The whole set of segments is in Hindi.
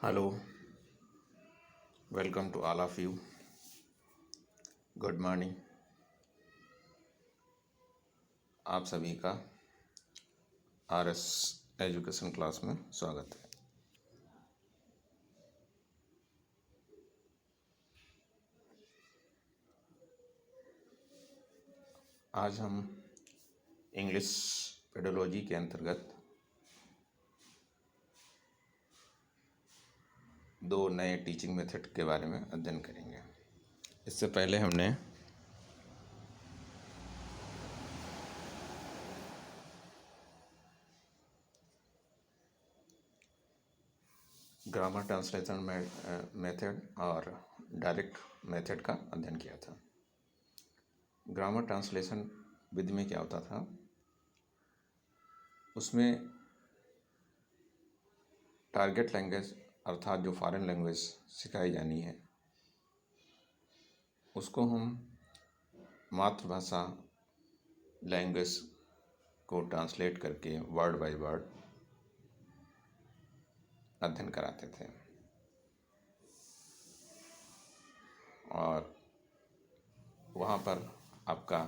Hello, welcome to all of you. Good morning. आप सभी का आरएस एजुकेशन क्लास में स्वागत है। आज हम इंग्लिश पेडोलॉजी के अंतर्गत दो नए टीचिंग मेथड के बारे में अध्ययन करेंगे। इससे पहले हमने ग्रामर ट्रांसलेशन मेथड और डायरेक्ट मेथड का अध्ययन किया था। ग्रामर ट्रांसलेशन विधि में क्या होता था, उसमें टारगेट लैंग्वेज अर्थात जो फॉरेन लैंग्वेज सिखाई जानी है उसको हम मातृभाषा लैंग्वेज को ट्रांसलेट करके वर्ड बाय वर्ड अध्ययन कराते थे। और वहाँ पर आपका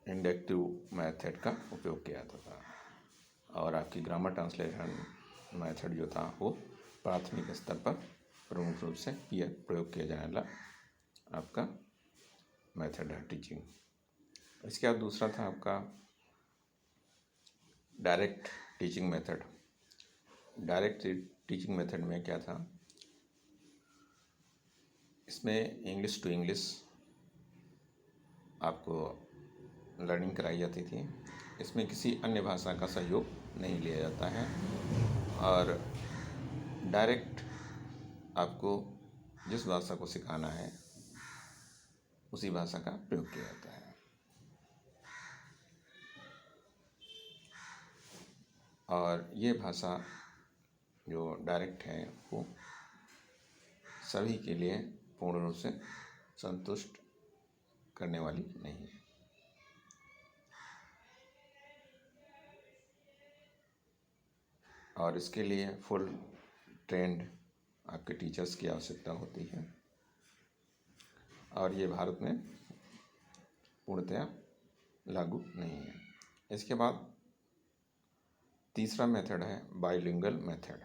इंडक्टिव मेथड का उपयोग किया जाता था और आपकी ग्रामर ट्रांसलेशन मेथड जो था वो प्राथमिक स्तर पर प्रमुख रूप से यह प्रयोग किया जाने वाला आपका मेथड है टीचिंग। इसके बाद दूसरा था आपका direct teaching method. Direct teaching method में क्या था, इसमें इंग्लिश टू इंग्लिश आपको लर्निंग कराई जाती थी। इसमें किसी अन्य भाषा का सहयोग नहीं लिया जाता है और डायरेक्ट आपको जिस भाषा को सिखाना है उसी भाषा का प्रयोग किया जाता है। और ये भाषा जो डायरेक्ट है वो सभी के लिए पूर्ण रूप से संतुष्ट करने वाली नहीं है। और इसके लिए फुल ट्रेंड आपके टीचर्स की आवश्यकता होती है और ये भारत में पूर्णतया लागू नहीं है। इसके बाद तीसरा मेथड है बाइलिंगुअल मेथड।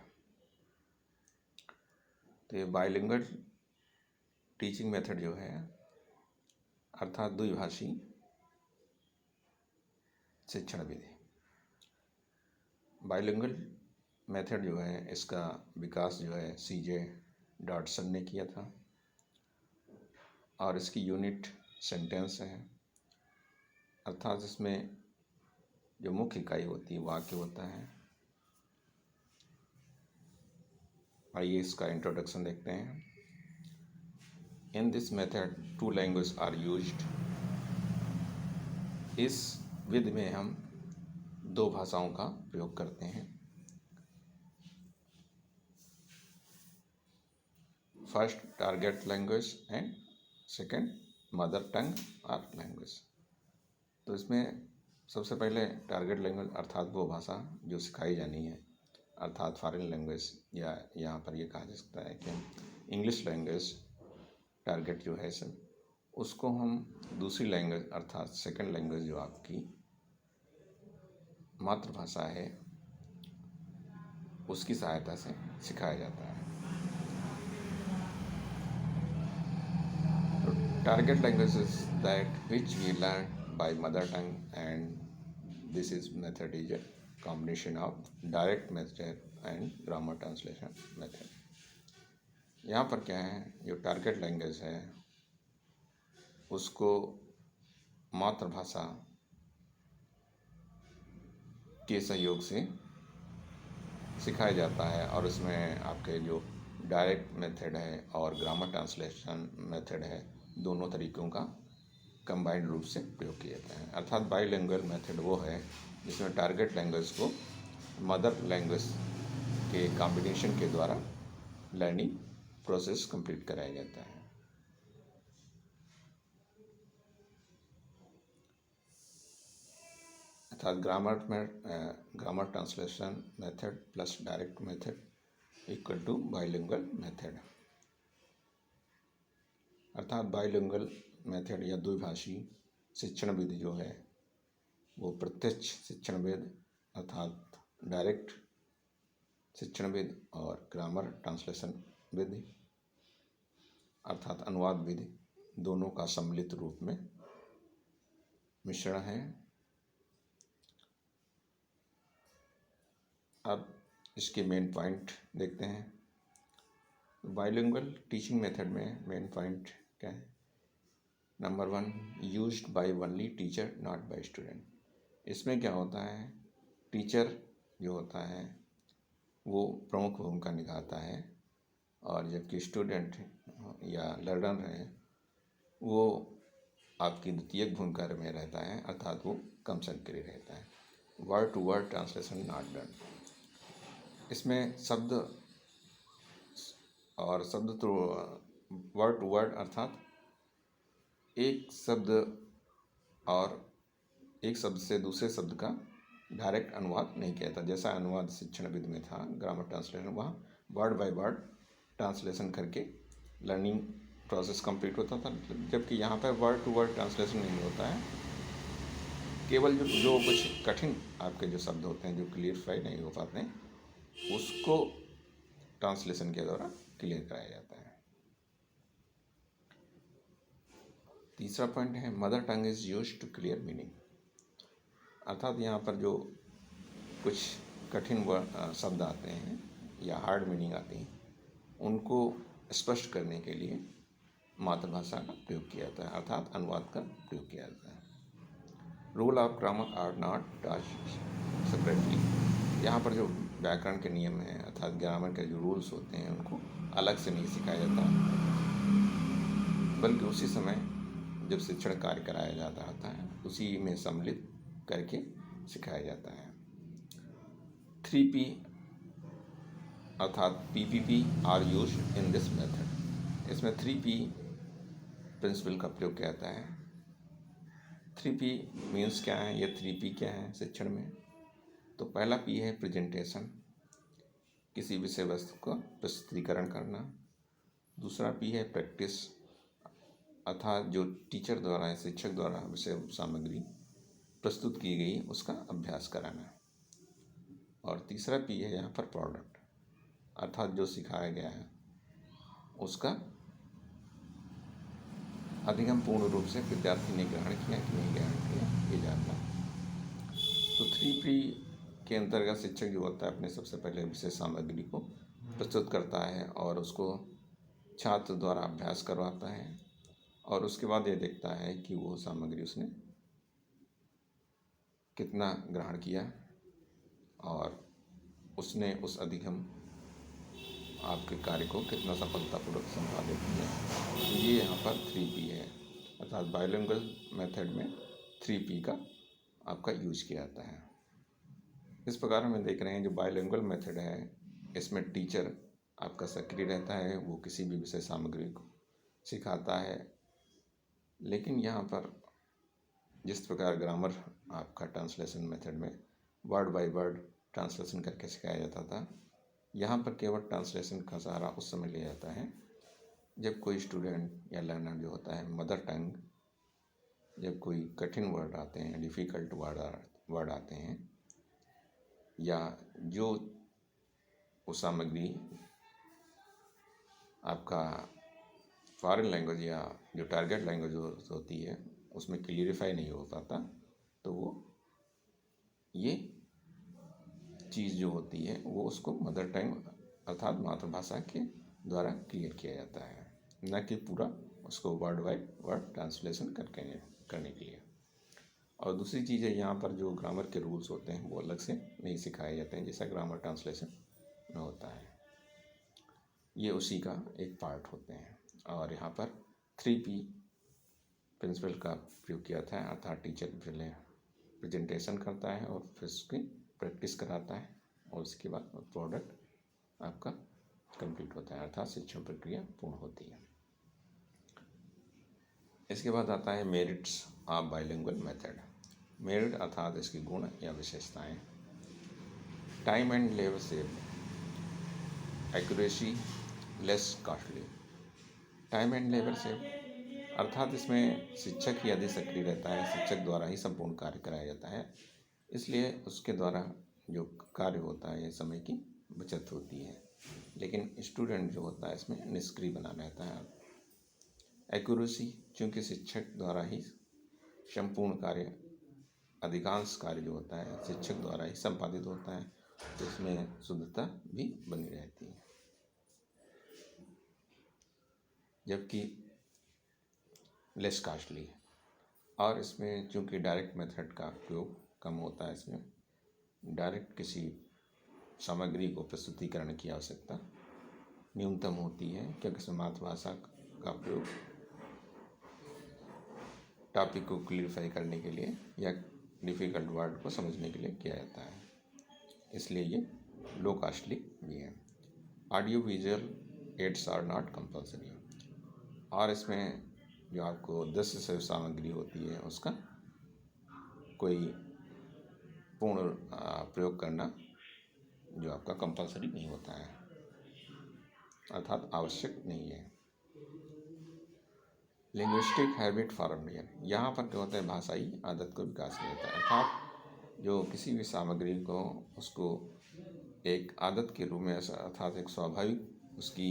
तो ये बाइलिंगुअल टीचिंग मेथड जो है अर्थात द्विभाषी शिक्षण विधि। बाइलिंगुअल मेथड जो है इसका विकास जो है सीजे डॉटसन ने किया था और इसकी यूनिट सेंटेंस है, अर्थात इसमें जो मुख्य इकाई होती है वाक्य होता है। आइए इसका इंट्रोडक्शन देखते हैं। In this method two language are used. इस विधि में हम दो भाषाओं का प्रयोग करते हैं। First target language and second mother tongue और लैंग्वेज। तो इसमें सबसे पहले टारगेट लैंग्वेज अर्थात वो भाषा जो सिखाई जानी है, अर्थात फॉरेन लैंग्वेज, या यहाँ पर ये कहा जा सकता है कि इंग्लिश लैंग्वेज टारगेट जो है सब, उसको हम दूसरी लैंग्वेज अर्थात सेकंड लैंग्वेज जो आपकी मातृभाषा है उसकी सहायता से सिखाया जाता है। तो target language is that which we learn by mother tongue and this is method is a combination of direct method and grammar translation method. यहाँ पर क्या है, जो टारगेट लैंग्वेज है उसको मातृभाषा के सहयोग से सिखाया जाता है और उसमें आपके जो डायरेक्ट मेथड है और ग्रामर ट्रांसलेशन मेथड है दोनों तरीक़ों का कंबाइंड रूप से प्रयोग किया जाता है। अर्थात बाइलिंगुअल मेथड वो है जिसमें टारगेट लैंग्वेज को मदर लैंग्वेज के कॉम्बिनेशन के द्वारा लर्निंग प्रोसेस कंप्लीट कराया जाता है। अर्थात grammar translation method plus direct method equal to bilingual method. अर्थात बाइलिंगुअल मेथड या द्विभाषी शिक्षण विधि जो है वो प्रत्यक्ष शिक्षण विधि अर्थात डायरेक्ट शिक्षण विधि और ग्रामर ट्रांसलेशन विधि अर्थात अनुवाद विधि दोनों का सम्मिलित रूप में मिश्रण है। अब इसके मेन पॉइंट देखते हैं। बाइलिंगुअल टीचिंग मेथड में मेन पॉइंट क्या है? Number 1, used by only teacher not by student. इसमें क्या होता है, टीचर जो होता है वो प्रमुख भूमिका निभाता है और जबकि स्टूडेंट या लर्नर है वो आपकी द्वितीयक भूमिका में रहता है अर्थात वो कम सक्रिय रहता है। Word to word translation not done. इसमें शब्द और शब्द तो वर्ड टू वर्ड अर्थात एक शब्द और एक शब्द से दूसरे शब्द का डायरेक्ट अनुवाद नहीं किया था। जैसा अनुवाद शिक्षण विधि में था ग्रामर ट्रांसलेशन, वहाँ वर्ड बाय वर्ड ट्रांसलेशन करके लर्निंग प्रोसेस कंप्लीट होता था, जबकि यहाँ पर वर्ड टू वर्ड ट्रांसलेशन नहीं होता है। केवल जो कुछ कठिन आपके जो शब्द होते हैं जो क्लियरफाई नहीं हो पाते हैं उसको ट्रांसलेशन के द्वारा क्लियर कराया जाता है। तीसरा पॉइंट है mother tongue is used to clear meaning. अर्थात यहाँ पर जो कुछ कठिन शब्द आते हैं या हार्ड मीनिंग आती हैं उनको स्पष्ट करने के लिए मातृभाषा का प्रयोग किया जाता है अर्थात अनुवाद का प्रयोग किया जाता है। Rule of grammar are not touched separately. यहाँ पर जो व्याकरण के नियम हैं अर्थात ग्रामर के जो रूल्स होते हैं उनको अलग से नहीं सिखाया जाता, बल्कि उसी समय जब शिक्षण कार्य कराया जाता होता है उसी में सम्मिलित करके सिखाया जाता है। 3P अर्थात PPP are used in this method. इसमें 3P प्रिंसिपल का प्रयोग किया जाता है। 3P मीन्स क्या है, ये 3P क्या है शिक्षण में? तो पहला P है प्रेजेंटेशन, किसी विषय वस्तु का प्रस्तुतिकरण करना। दूसरा P है प्रैक्टिस अर्थात जो टीचर द्वारा या शिक्षक द्वारा विषय सामग्री प्रस्तुत की गई उसका अभ्यास कराना। और तीसरा P है यहाँ पर प्रोडक्ट अर्थात जो सिखाया गया है उसका अधिगम पूर्ण रूप से विद्यार्थी ने ग्रहण किया कि नहीं ग्रहण किया ये जानना। तो 3P के अंतर्गत शिक्षक जो होता है अपने सबसे पहले विषय सामग्री को प्रस्तुत करता है और उसको छात्र द्वारा अभ्यास करवाता है और उसके बाद ये देखता है कि वो सामग्री उसने कितना ग्रहण किया और उसने उस अधिगम आपके कार्य को कितना सफलतापूर्वक संपादित किया। ये यहाँ पर 3P है अर्थात बाइलिंगुअल मेथड में 3P का आपका यूज किया जाता है। इस प्रकार हम देख रहे हैं जो बाइलिंगुअल मेथड है इसमें टीचर आपका सक्रिय रहता है, वो किसी भी विषय सामग्री को सिखाता है। लेकिन यहाँ पर जिस प्रकार ग्रामर आपका ट्रांसलेशन मेथड में वर्ड बाय वर्ड ट्रांसलेशन करके सिखाया जाता था, यहाँ पर केवल ट्रांसलेशन का सहारा उस समय लिया जाता है जब कोई स्टूडेंट या लर्नर जो होता है मदर टंग, जब कोई कठिन वर्ड आते हैं, डिफ़िकल्ट वर्ड आते हैं या जो वो सामग्री आपका फॉरेन लैंग्वेज या जो टारगेट लैंग्वेज होती है उसमें क्लियरिफाई नहीं हो पाता, तो वो ये चीज़ जो होती है वो उसको मदर टंग अर्थात मातृभाषा के द्वारा क्लियर किया जाता है, न कि पूरा उसको वर्ड बाय वर्ड ट्रांसलेशन करने के लिए। और दूसरी चीज़ है यहाँ पर जो ग्रामर के रूल्स होते हैं वो अलग से नहीं सिखाए जाते हैं जैसा ग्रामर ट्रांसलेशन में होता है, ये उसी का एक पार्ट होते हैं। और यहाँ पर 3P प्रिंसिपल का प्रयोग किया था अर्थात टीचर पहले प्रेजेंटेशन करता है और फिर उसकी प्रैक्टिस कराता है और उसके बाद प्रोडक्ट आपका कंप्लीट होता है अर्थात शिक्षण प्रक्रिया पूर्ण होती है। इसके बाद आता है merits of bilingual method. Merit अर्थात इसकी गुण या विशेषताएं। Time and labour save, accuracy, less costly. Time and labour save अर्थात इसमें शिक्षक ही अधिक सक्रिय रहता है, शिक्षक द्वारा ही संपूर्ण कार्य कराया जाता है, इसलिए उसके द्वारा जो कार्य होता है ये समय की बचत होती है। लेकिन स्टूडेंट जो होता है इसमें निष्क्रिय बना रहता है। एक्यूरेसी, चूँकि शिक्षक द्वारा ही संपूर्ण कार्य, अधिकांश कार्य जो होता है शिक्षक द्वारा ही संपादित होता है, तो इसमें शुद्धता भी बनी रहती है। जबकि लेस कॉस्टली है, और इसमें चूँकि डायरेक्ट मेथड का प्रयोग कम होता है, इसमें डायरेक्ट किसी सामग्री को प्रस्तुतिकरण की आवश्यकता न्यूनतम होती है, क्योंकि इसमें मातृभाषा का प्रयोग टॉपिक को क्लियरिफाई करने के लिए या डिफ़िकल्ट वर्ड को समझने के लिए किया जाता है, इसलिए ये लो कॉस्टली भी है। Audio visual aids are not compulsory, और इसमें जो आपको दृश्य से सामग्री होती है उसका कोई पूर्ण प्रयोग करना जो आपका कंपल्सरी नहीं होता है, अर्थात आवश्यक नहीं है। लिंग्विस्टिक हैबिट फॉर्मेशन, यहाँ पर क्या होता है भाषाई आदत को विकास नहीं होता है, अर्थात जो किसी भी सामग्री को उसको एक आदत के रूप में, अर्थात एक स्वाभाविक उसकी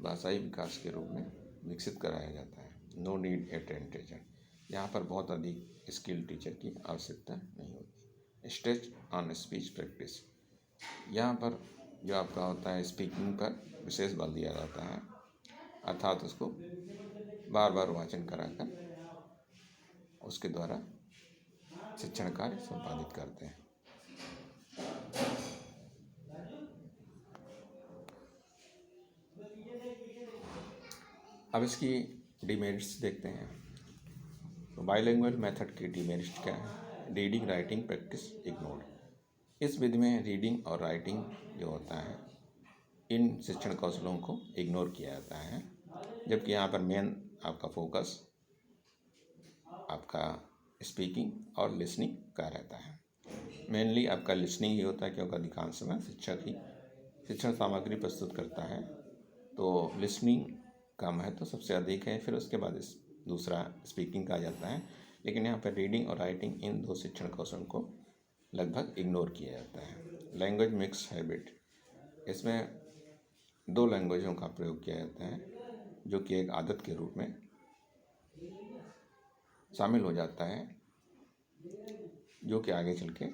भाषाई विकास के रूप में विकसित कराया जाता है। No need a train teacher, यहाँ पर बहुत अधिक स्किल्ड टीचर की आवश्यकता नहीं होती। स्ट्रेच ऑन स्पीच प्रैक्टिस, यहाँ पर जो आपका होता है स्पीकिंग पर विशेष बल दिया जाता है, अर्थात उसको बार बार वाचन कराकर उसके द्वारा शिक्षण कार्य संपादित करते हैं। अब इसकी डिमेरिट्स देखते हैं। तो बाइलिंगुअल मेथड की डिमेरिट्स क्या है? रीडिंग राइटिंग प्रैक्टिस इग्नोर्ड, इस विधि में रीडिंग और राइटिंग जो होता है इन शिक्षण कौशलों को इग्नोर किया जाता है, जबकि यहाँ पर मेन आपका फोकस आपका स्पीकिंग और लिसनिंग का रहता है। मेनली आपका लिसनिंग ही होता है, क्योंकि अधिकांश समय शिक्षक ही शिक्षण सामग्री प्रस्तुत करता है, तो लिसनिंग का महत्व सबसे अधिक है, फिर उसके बाद दूसरा स्पीकिंग का जाता है। लेकिन यहाँ पर रीडिंग और राइटिंग इन दो शिक्षण कौशल को लगभग इग्नोर किया जाता है। लैंग्वेज मिक्स हैबिट, इसमें दो लैंग्वेजों का प्रयोग किया जाता है, जो कि एक आदत के रूप में शामिल हो जाता है, जो कि आगे चल के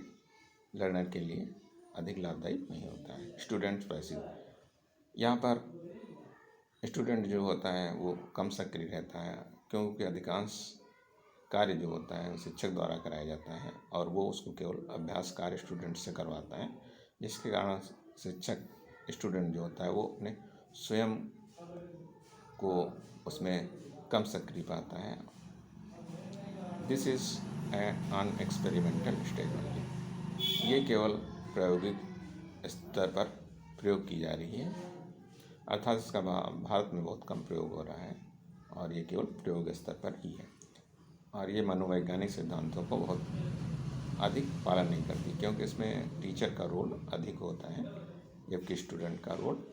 लर्नर के लिए अधिक लाभदायी नहीं होता है। स्टूडेंट पैसिव, यहाँ पर स्टूडेंट जो होता है वो कम सक्रिय रहता है, क्योंकि अधिकांश कार्य जो होता है शिक्षक द्वारा कराया जाता है, और वो उसको केवल अभ्यास कार्य स्टूडेंट से करवाता है, जिसके कारण शिक्षक स्टूडेंट जो होता है वो अपने स्वयं को उसमें कम सक्रिय पाता है। This is on experimental stage only, ये केवल प्रायोगिक स्तर पर प्रयोग की जा रही है, अर्थात इसका भारत में बहुत कम प्रयोग हो रहा है, और ये केवल प्रयोग स्तर पर ही है, और ये मनोवैज्ञानिक सिद्धांतों को बहुत अधिक पालन नहीं करती, क्योंकि इसमें टीचर का रोल अधिक होता है, जबकि स्टूडेंट का रोल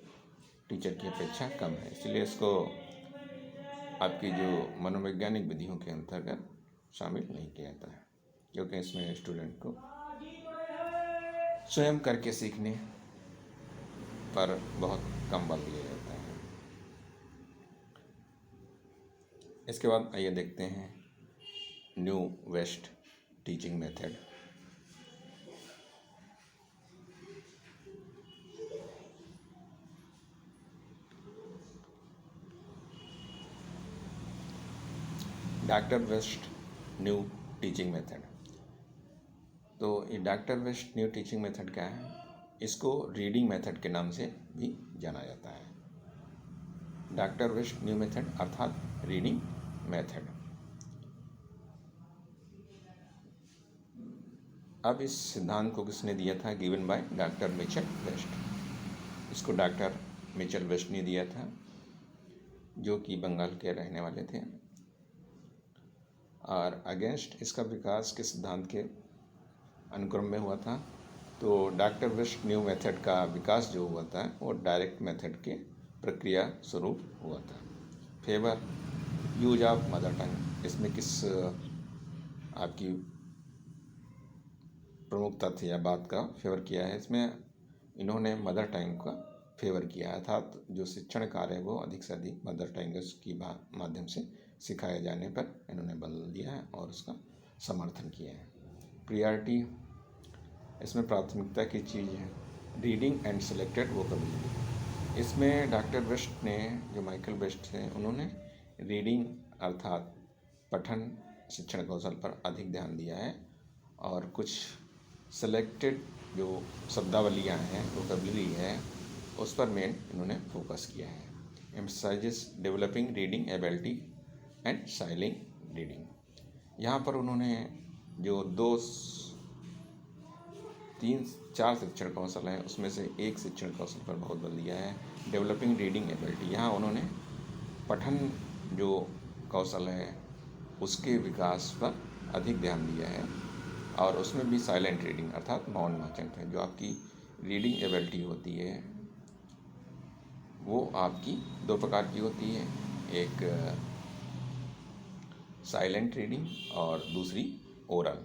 टीचर की अपेक्षा कम है। इसलिए इसको आपकी जो मनोवैज्ञानिक विधियों के अंतर्गत शामिल नहीं किया जाता है, क्योंकि इसमें स्टूडेंट को स्वयं करके सीखने पर बहुत कम बल दिया जाता है। इसके बाद आइए देखते हैं new West teaching method. Doctor West new teaching method, तो ये doctor West new teaching method क्या है? इसको रीडिंग मेथड के नाम से भी जाना जाता है। डॉक्टर वेस्ट न्यू मेथड अर्थात रीडिंग मेथड। अब इस सिद्धांत को किसने दिया था? Given by doctor Michael West. इसको डॉक्टर मिचेल वेस्ट ने दिया था, जो कि बंगाल के रहने वाले थे। और अगेंस्ट इसका विकास के सिद्धांत के अनुक्रम में हुआ था। तो डॉक्टर वेस्ट न्यू मेथड का विकास जो हुआ था वो डायरेक्ट मेथड के प्रक्रिया स्वरूप हुआ था। फेवर यूज ऑफ मदर टंग, इसमें किस आपकी प्रमुख तथ्य या बात का फेवर किया है? इसमें इन्होंने मदर टंग का फेवर किया है, अर्थात जो शिक्षण कार्य है वो अधिक से अधिक मदर टंग्स की माध्यम से सिखाए जाने पर इन्होंने बल दिया है और उसका समर्थन किया है। प्रियॉरिटी, इसमें प्राथमिकता की चीज़ है रीडिंग एंड सिलेक्टेड वोकैबुलरी। इसमें डॉक्टर वेस्ट ने, जो माइकल वेस्ट थे, उन्होंने रीडिंग अर्थात पठन शिक्षण कौशल पर अधिक ध्यान दिया है और कुछ सेलेक्टेड जो शब्दावलियाँ हैं, वोकैबुलरी है, उस पर मेन इन्होंने फोकस किया है। Emphasises developing reading ability and silent reading. यहाँ पर उन्होंने जो 4 शिक्षण कौशल हैं उसमें से एक शिक्षण कौशल पर बहुत बल दिया है, डेवलपिंग रीडिंग एबिलिटी। यहाँ उन्होंने पठन जो कौशल है उसके विकास पर अधिक ध्यान दिया है और उसमें भी साइलेंट रीडिंग अर्थात मौन वाचन है। जो आपकी रीडिंग एबिलिटी होती है वो आपकी 2 प्रकार की होती है, एक साइलेंट रीडिंग और दूसरी ओरल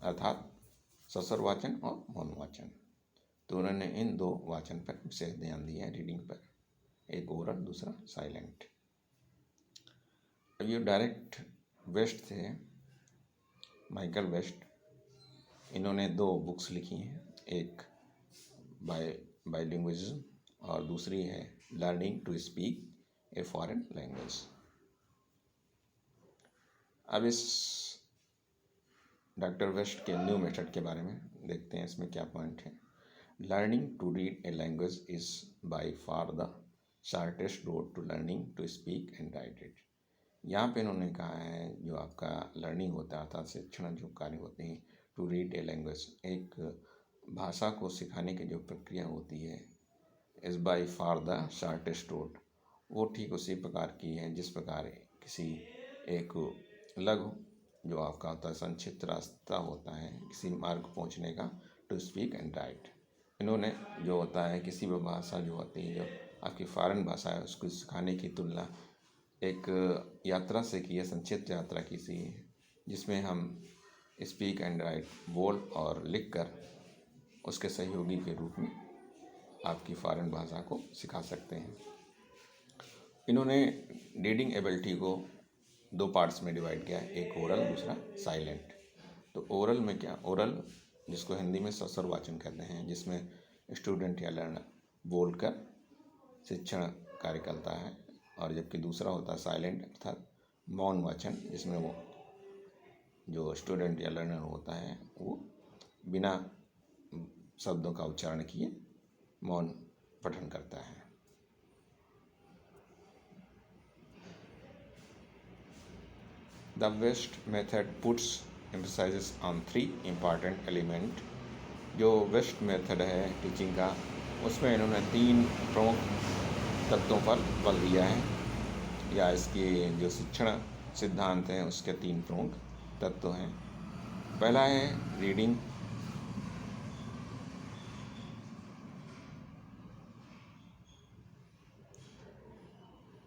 अर्थात सस्वर वाचन और मौन वाचन। तो उन्होंने इन 2 वाचन पर विशेष ध्यान दिया है, रीडिंग पर, एक ओरल दूसरा साइलेंट। अब ये डायरेक्ट वेस्ट थे, माइकल वेस्ट, इन्होंने 2 बुक्स लिखी हैं, एक बाइलिंग्विज्म और दूसरी है learning to speak a foreign language. अब इस डॉक्टर वेस्ट के न्यू मेथड के बारे में देखते हैं, इसमें क्या पॉइंट है। Learning to read a language is by far the shortest road to learning to speak and write it. यहाँ पे इन्होंने कहा है जो आपका लर्निंग होता है अर्थात शिक्षण जो कार्य होते हैं, टू रीड ए लैंग्वेज, एक भाषा को सिखाने की जो प्रक्रिया होती है, is by far the shortest road, वो ठीक उसी प्रकार की है जिस प्रकार किसी एक लघु जो आपका होता है संक्षिप्त रास्ता होता है किसी मार्ग पहुंचने का, टू स्पीक एंड राइट। इन्होंने जो होता है किसी भी भाषा जो होती है जो आपकी फॉरेन भाषा है उसको सिखाने की तुलना एक यात्रा से की है, संक्षिप्त यात्रा की सी है जिसमें हम स्पीक एंड राइट बोल और लिख कर उसके सहयोगी के रूप में आपकी फॉरेन भाषा को सिखा सकते हैं। इन्होंने रीडिंग एबिलिटी को 2 पार्ट्स में डिवाइड किया है, एक ओरल दूसरा साइलेंट। तो ओरल में क्या, ओरल जिसको हिंदी में सस्वर वाचन कहते हैं, जिसमें स्टूडेंट या लर्नर बोलकर शिक्षण कार्य करता है, और जबकि दूसरा होता है साइलेंट अर्थात मौन वाचन, जिसमें वो जो स्टूडेंट या लर्नर होता है वो बिना शब्दों का उच्चारण किए मौन पठन करता है। The West method puts emphasizes on 3 important element. जो वेस्ट मेथड है टीचिंग का, उसमें इन्होंने 3 प्रमुख तत्वों पर बल दिया है, या इसके जो शिक्षण सिद्धांत हैं उसके 3 प्रमुख तत्व हैं। पहला है रीडिंग,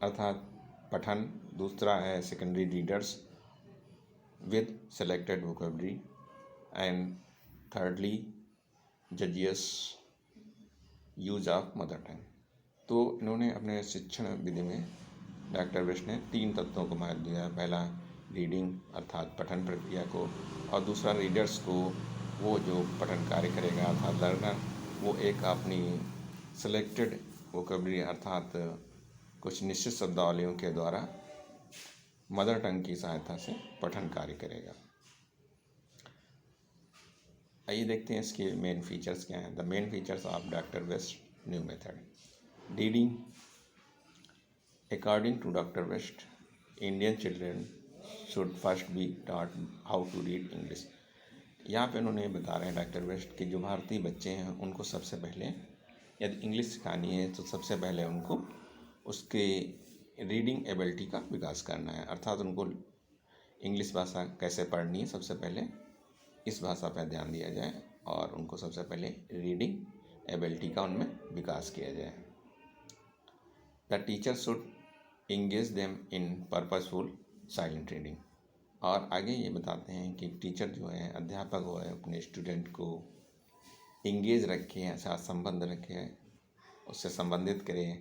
अर्थात पठन। दूसरा है secondary readers with selected vocabulary, and thirdly जजियस यूज ऑफ मदर टंग। तो इन्होंने अपने शिक्षण विधि में डॉक्टर वेस्ट ने 3 तत्वों को महत्व दिया है। पहला रीडिंग अर्थात पठन प्रक्रिया को, और दूसरा रीडर्स को, वो जो पठन कार्य करेगा अर्थात लर्नर, वो एक अपनी सेलेक्टेड वोकैबुलरी अर्थात कुछ निश्चित शब्दावलियों के द्वारा मदर टंग की सहायता से पठन कार्य करेगा। आइए देखते हैं इसके मेन फीचर्स क्या हैं। The main features of doctor West new method. Reading, according to doctor West, Indian children should first be taught how to read English. यहाँ पे उन्होंने बता रहे हैं डॉक्टर वेस्ट कि जो भारतीय बच्चे हैं उनको सबसे पहले यदि इंग्लिश सिखानी है तो सबसे पहले उनको उसके रीडिंग एबिलिटी का विकास करना है, अर्थात उनको इंग्लिश भाषा कैसे पढ़नी है, सबसे पहले इस भाषा पर ध्यान दिया जाए और उनको सबसे पहले रीडिंग एबिलिटी का उनमें विकास किया जाए। The teacher should engage them in purposeful silent reading. और आगे ये बताते हैं कि टीचर जो है, अध्यापक वो है, अपने स्टूडेंट को इंगेज रखे, साथ संबंध रखे, उससे संबंधित करें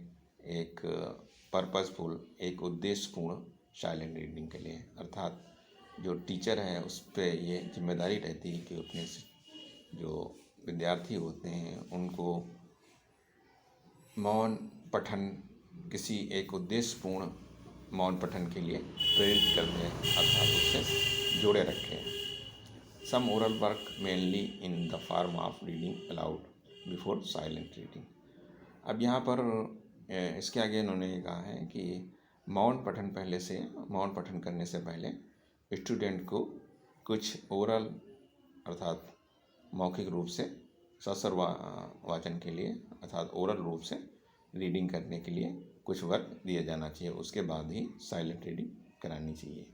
एक पर्पसफुल, एक उद्देश्यपूर्ण साइलेंट रीडिंग के लिए। अर्थात जो टीचर है उस पर ये जिम्मेदारी रहती है कि अपने जो विद्यार्थी होते हैं उनको मौन पठन, किसी एक उद्देश्यपूर्ण मौन पठन के लिए प्रेरित करते हैं, अर्थात उससे जोड़े रखें। Some oral work mainly in the form of reading aloud before silent reading. अब यहाँ पर इसके आगे इन्होंने कहा है कि मौन पठन करने से पहले स्टूडेंट को कुछ ओरल अर्थात मौखिक रूप से सस्वर वाचन के लिए अर्थात ओरल रूप से रीडिंग करने के लिए कुछ वर्क दिया जाना चाहिए, उसके बाद ही साइलेंट रीडिंग करानी चाहिए।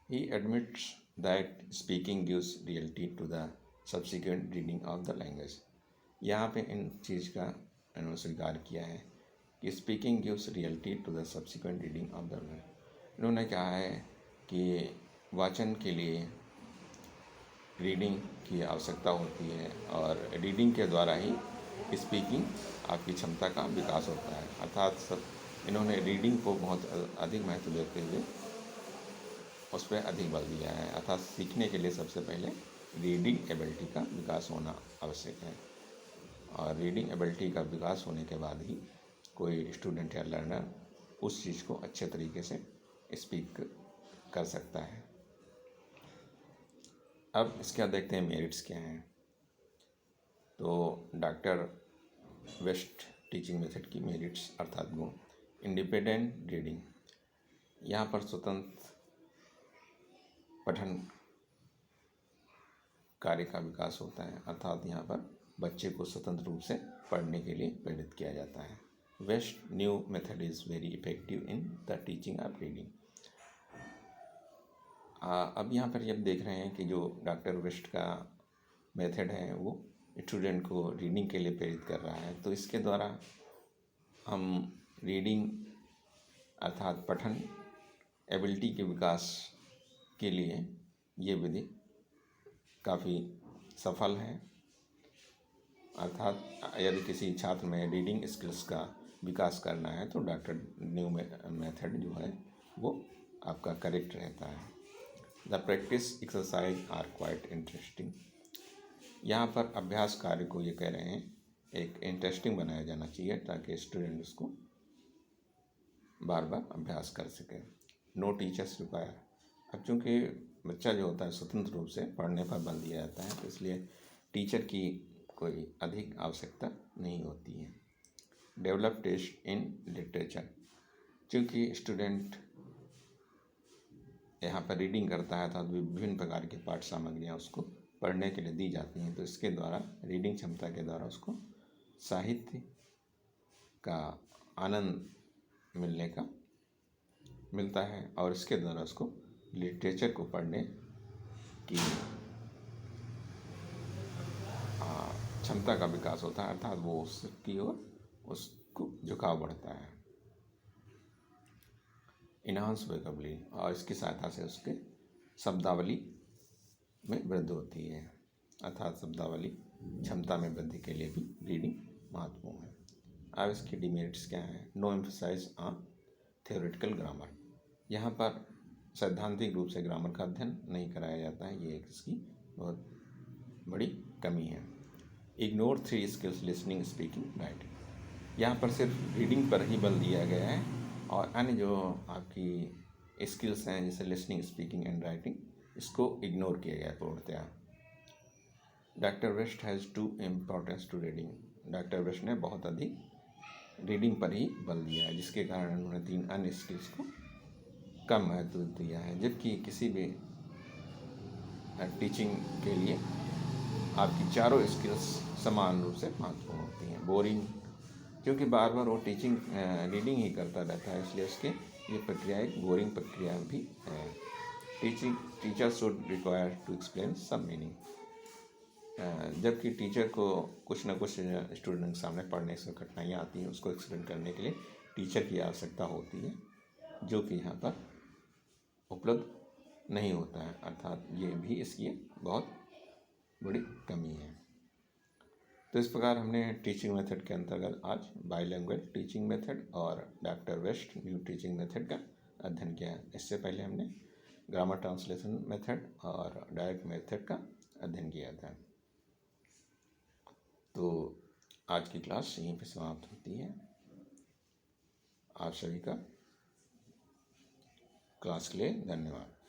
He admits that speaking gives reality to the subsequent reading of the language. यहाँ पे इन चीज़ का इन्होंने स्वीकार किया है कि speaking gives reality to the subsequent reading of the language. इन्होंने कहा है कि वाचन के लिए रीडिंग की आवश्यकता होती है और रीडिंग के द्वारा ही स्पीकिंग आपकी क्षमता का विकास होता है। अर्थात इन्होंने रीडिंग को बहुत अधिक महत्व देते हुए उस पर अधिक बल दिया है। अर्थात सीखने के लिए सबसे पहले रीडिंग एबिलिटी का विकास होना आवश्यक है और रीडिंग एबिलिटी का विकास होने के बाद ही कोई स्टूडेंट या लर्नर उस चीज़ को अच्छे तरीके से स्पीक कर सकता है। अब इसके बाद देखते हैं मेरिट्स क्या हैं। तो डॉक्टर वेस्ट टीचिंग मेथड की मेरिट्स अर्थात गुण। इंडिपेंडेंट रीडिंग, यहाँ पर स्वतंत्र पठन कार्य का विकास होता है, अर्थात यहाँ पर बच्चे को स्वतंत्र रूप से पढ़ने के लिए प्रेरित किया जाता है। West new method is very effective in the teaching of reading. अब यहाँ पर जब देख रहे हैं कि जो डॉक्टर वेस्ट का मेथड है वो स्टूडेंट को रीडिंग के लिए प्रेरित कर रहा है, तो इसके द्वारा हम रीडिंग अर्थात पठन एबिलिटी के विकास के लिए ये विधि काफ़ी सफल है। अर्थात यदि किसी छात्र में रीडिंग स्किल्स का विकास करना है तो डॉक्टर न्यू मेथड जो है वो आपका करेक्ट रहता है। The practice exercise are quite interesting. यहाँ पर अभ्यास कार्य को ये कह रहे हैं एक इंटरेस्टिंग बनाया जाना चाहिए ताकि स्टूडेंट उसको बार बार अभ्यास कर सके। No teachers require. अब चूँकि बच्चा जो होता है स्वतंत्र रूप से पढ़ने पर बल दिया जाता है तो इसलिए टीचर की कोई अधिक आवश्यकता नहीं होती है। डेवलप टेस्ट इन लिटरेचर, चूँकि स्टूडेंट यहाँ पर रीडिंग करता है तो विभिन्न प्रकार की पाठ्य सामग्रियाँ उसको पढ़ने के लिए दी जाती हैं, तो इसके द्वारा रीडिंग क्षमता के द्वारा उसको साहित्य का आनंद मिलता है और इसके द्वारा उसको लिटरेचर को पढ़ने की क्षमता का विकास होता है, अर्थात वो उसकी ओर उसको झुकाव बढ़ता है। इनहांस वोकैबुलरी, और इसकी सहायता से उसके शब्दावली में वृद्धि होती है, अर्थात शब्दावली क्षमता में वृद्धि के लिए भी रीडिंग महत्वपूर्ण है। अब इसके डिमेरिट्स क्या हैं। No emphasize on theoretical grammar, यहाँ पर सैद्धांतिक रूप से ग्रामर का अध्ययन नहीं कराया जाता है, ये एक इसकी बहुत बड़ी कमी है। Ignore 3 skills listening speaking writing, यहाँ पर सिर्फ रीडिंग पर ही बल दिया गया है और अन्य जो आपकी स्किल्स हैं जैसे लिसनिंग स्पीकिंग एंड राइटिंग इसको इग्नोर किया गया पूर्णतया। Doctor West has to importance to reading, doctor West ने बहुत अधिक रीडिंग पर ही बल दिया है जिसके कारण उन्होंने 3 अन्य स्किल्स को कम महत्व दिया है, जबकि किसी भी टीचिंग के लिए आपकी चारों स्किल्स समान रूप से महत्वपूर्ण होती हैं। बोरिंग, क्योंकि बार बार वो रीडिंग ही करता रहता है इसलिए उसकी ये प्रक्रिया एक बोरिंग प्रक्रिया भी है। Teacher should require to explain some meaning. जबकि टीचर को कुछ ना कुछ स्टूडेंट के सामने पढ़ने से कठिनाइयाँ आती हैं, उसको एक्सप्लेन करने के लिए टीचर की आवश्यकता होती है, जो कि यहाँ पर उपलब्ध नहीं होता है। अर्थात ये भी इसकी बहुत बड़ी कमी है। तो इस प्रकार हमने टीचिंग मेथड के अंतर्गत आज बाईलैंग्वेज टीचिंग मेथड और doctor West new teaching method का अध्ययन किया। इससे पहले हमने ग्रामर ट्रांसलेशन मेथड और डायरेक्ट मेथड का अध्ययन किया था। तो आज की क्लास यहीं पे समाप्त होती है। आप सभी का क्लास के लिए धन्यवाद।